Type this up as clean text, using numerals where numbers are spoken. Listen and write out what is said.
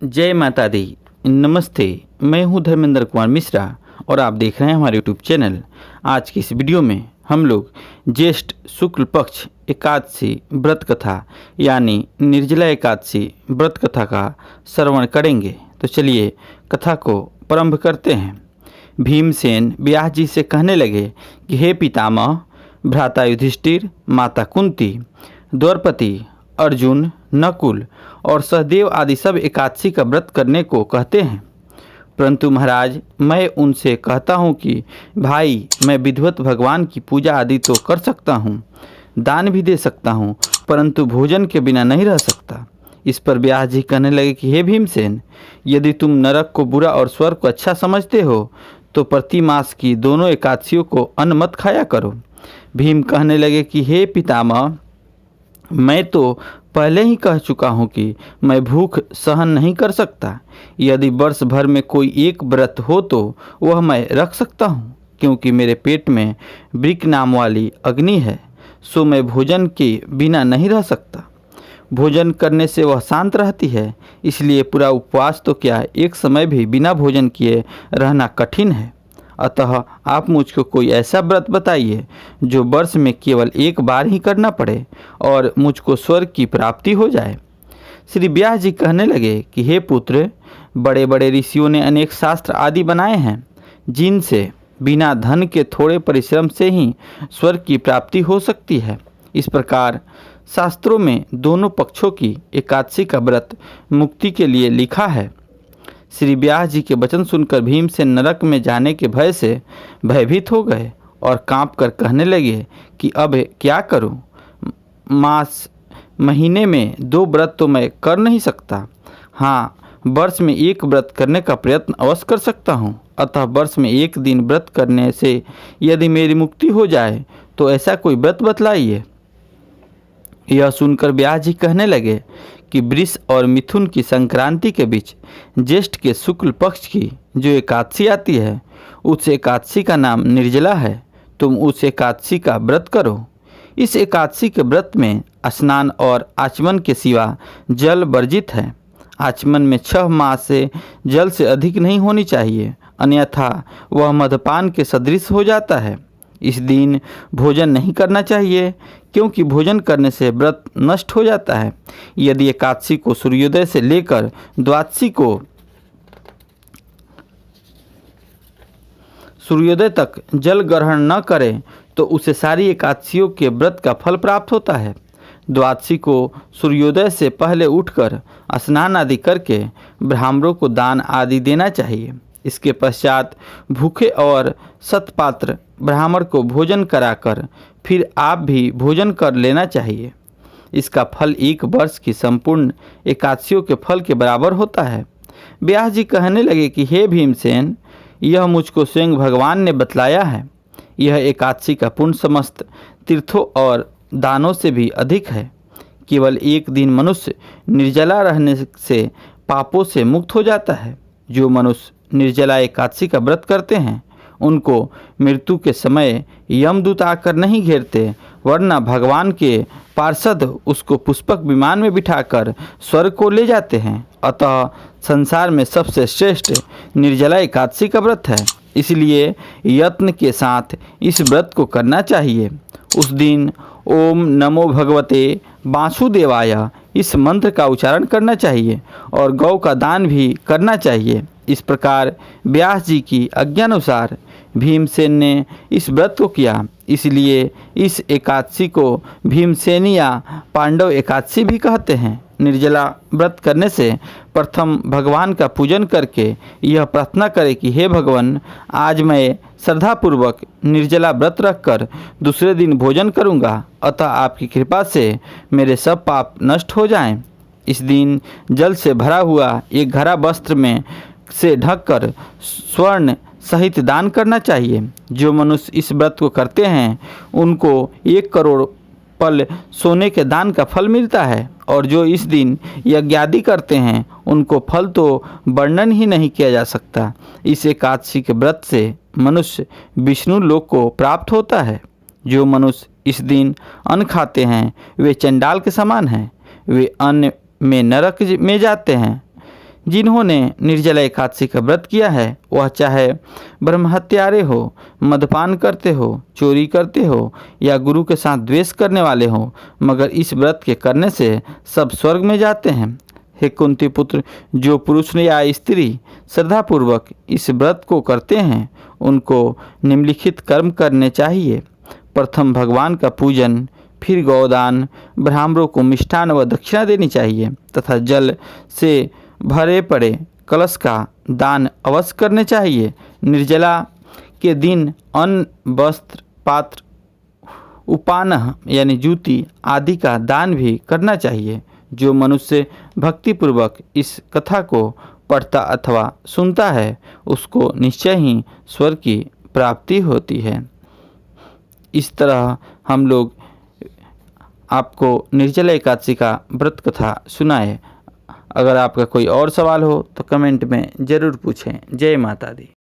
जय माता दी। नमस्ते, मैं हूं धर्मेंद्र कुमार मिश्रा और आप देख रहे हैं हमारे यूट्यूब चैनल। आज की इस वीडियो में हम लोग ज्येष्ठ शुक्ल पक्ष एकादशी व्रत कथा यानी निर्जला एकादशी व्रत कथा का श्रवण करेंगे। तो चलिए कथा को प्रारंभ करते हैं। भीमसेन व्यास जी से कहने लगे कि हे पितामह, भ्राता युधिष्ठिर, माता कुंती, द्रौपदी, अर्जुन, नकुल और सहदेव आदि सब एकादशी का व्रत करने को कहते हैं, परंतु महाराज मैं उनसे कहता हूँ कि भाई मैं विधिवत भगवान की पूजा आदि तो कर सकता हूँ, दान भी दे सकता हूँ, परंतु भोजन के बिना नहीं रह सकता। इस पर व्यास जी कहने लगे कि हे भीमसेन, यदि तुम नरक को बुरा और स्वर्ग को अच्छा समझते हो तो प्रति मास की दोनों एकादशियों को अन्न मत खाया करो। भीम कहने लगे कि हे पितामह, मैं तो पहले ही कह चुका हूँ कि मैं भूख सहन नहीं कर सकता। यदि वर्ष भर में कोई एक व्रत हो तो वह मैं रख सकता हूँ, क्योंकि मेरे पेट में वृक नाम वाली अग्नि है, सो मैं भोजन के बिना नहीं रह सकता। भोजन करने से वह शांत रहती है, इसलिए पूरा उपवास तो क्या एक समय भी बिना भोजन किए रहना कठिन है। अतः आप मुझको कोई ऐसा व्रत बताइए जो वर्ष में केवल एक बार ही करना पड़े और मुझको स्वर्ग की प्राप्ति हो जाए। श्री व्यास जी कहने लगे कि हे पुत्र, बड़े बड़े ऋषियों ने अनेक शास्त्र आदि बनाए हैं, जिनसे बिना धन के थोड़े परिश्रम से ही स्वर्ग की प्राप्ति हो सकती है। इस प्रकार शास्त्रों में दोनों पक्षों की एकादशी का व्रत मुक्ति के लिए लिखा है। श्री व्यास जी के वचन सुनकर भीम से नरक में जाने के भय से भयभीत हो गए और कांप कर कहने लगे कि अब क्या करूं? मास महीने में 2 व्रत तो मैं कर नहीं सकता। हाँ, वर्ष में एक व्रत करने का प्रयत्न अवश्य कर सकता हूं। अतः वर्ष में एक दिन व्रत करने से यदि मेरी मुक्ति हो जाए तो ऐसा कोई व्रत बतलाइए। यह सुनकर व्यास जी कहने लगे कि वृष और मिथुन की संक्रांति के बीच ज्येष्ठ के शुक्ल पक्ष की जो एकादशी आती है, उस एकादशी का नाम निर्जला है। तुम उस एकादशी का व्रत करो। इस एकादशी के व्रत में स्नान और आचमन के सिवा जल वर्जित है। आचमन में 6 मास से जल से अधिक नहीं होनी चाहिए, अन्यथा वह मदपान के सदृश हो जाता है। इस दिन भोजन नहीं करना चाहिए, क्योंकि भोजन करने से व्रत नष्ट हो जाता है। यदि एकादशी को सूर्योदय से लेकर द्वादशी को सूर्योदय तक जल ग्रहण न करे तो उसे सारी एकादशियों के व्रत का फल प्राप्त होता है। द्वादशी को सूर्योदय से पहले उठकर स्नान आदि करके ब्राह्मणों को दान आदि देना चाहिए। इसके पश्चात भूखे और सतपात्र ब्राह्मण को भोजन कराकर फिर आप भी भोजन कर लेना चाहिए। इसका फल 1 वर्ष की संपूर्ण एकादशियों के फल के बराबर होता है। व्यास जी कहने लगे कि हे भीमसेन, यह मुझको स्वयं भगवान ने बतलाया है। यह एकादशी का पुण्य समस्त तीर्थों और दानों से भी अधिक है। केवल एक दिन मनुष्य निर्जला रहने से पापों से मुक्त हो जाता है। जो मनुष्य निर्जला एकादशी का व्रत करते हैं, उनको मृत्यु के समय यमदूत आकर नहीं घेरते, वरना भगवान के पार्षद उसको पुष्पक विमान में बिठाकर स्वर्ग को ले जाते हैं। अतः संसार में सबसे श्रेष्ठ निर्जला एकादशी का व्रत है, इसलिए यत्न के साथ इस व्रत को करना चाहिए। उस दिन ओम नमो भगवते वासुदेवाय इस मंत्र का उच्चारण करना चाहिए और गौ का दान भी करना चाहिए। इस प्रकार व्यास जी की आज्ञानुसार भीमसेन ने इस व्रत को किया, इसलिए इस एकादशी को भीमसेनी या पांडव एकादशी भी कहते हैं। निर्जला व्रत करने से प्रथम भगवान का पूजन करके यह प्रार्थना करें कि हे भगवान, आज मैं श्रद्धापूर्वक निर्जला व्रत रखकर दूसरे दिन भोजन करूंगा, अतः आपकी कृपा से मेरे सब पाप नष्ट हो जाएं। इस दिन जल से भरा हुआ एक घड़ा वस्त्र में से ढककर स्वर्ण सहित दान करना चाहिए। जो मनुष्य इस व्रत को करते हैं, उनको 1 करोड़ पल सोने के दान का फल मिलता है, और जो इस दिन यज्ञादि करते हैं, उनको फल तो वर्णन ही नहीं किया जा सकता। इस एकादशी के व्रत से मनुष्य विष्णु लोक को प्राप्त होता है। जो मनुष्य इस दिन अन्न खाते हैं, वे चंडाल के समान हैं। वे अन्न में नरक में जाते हैं। जिन्होंने निर्जला एकादशी का व्रत किया है वह चाहे ब्रह्महत्यारे हो, मद्यपान करते हो, चोरी करते हो या गुरु के साथ द्वेष करने वाले हो, मगर इस व्रत के करने से सब स्वर्ग में जाते हैं। हे कुंती पुत्र, जो पुरुष या स्त्री श्रद्धापूर्वक इस व्रत को करते हैं उनको निम्नलिखित कर्म करने चाहिए। प्रथम भगवान का पूजन, फिर गौदान, ब्राह्मणों को मिष्ठान व दक्षिणा देनी चाहिए तथा जल से भरे पड़े कलश का दान अवश्य करने चाहिए। निर्जला के दिन अन्न, वस्त्र, पात्र, उपानह यानी जूती आदि का दान भी करना चाहिए। जो मनुष्य भक्तिपूर्वक इस कथा को पढ़ता अथवा सुनता है उसको निश्चय ही स्वर्ग की प्राप्ति होती है। इस तरह हम लोग आपको निर्जला एकादशी का व्रत कथा सुनाए। अगर आपका कोई और सवाल हो तो कमेंट में ज़रूर पूछें। जय माता दी।